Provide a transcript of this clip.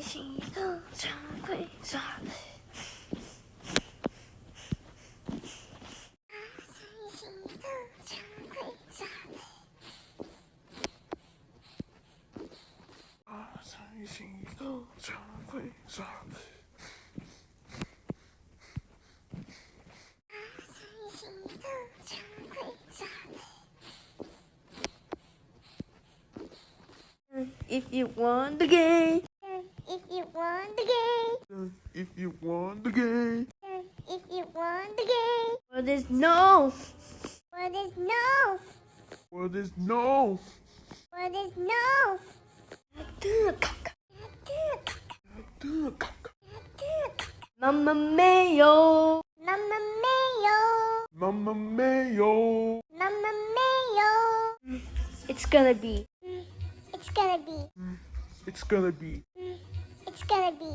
心都常会傻。心都常会傻。If you want the game, If you want the game, if you want the game, if you want the game, what is no, what is no, what is no, what is no, Mamma mia, Mamma Mio, Mamma mia, Mamma Mio, it's gonna be, it's gonna be, it's gonna be. it's gonna be.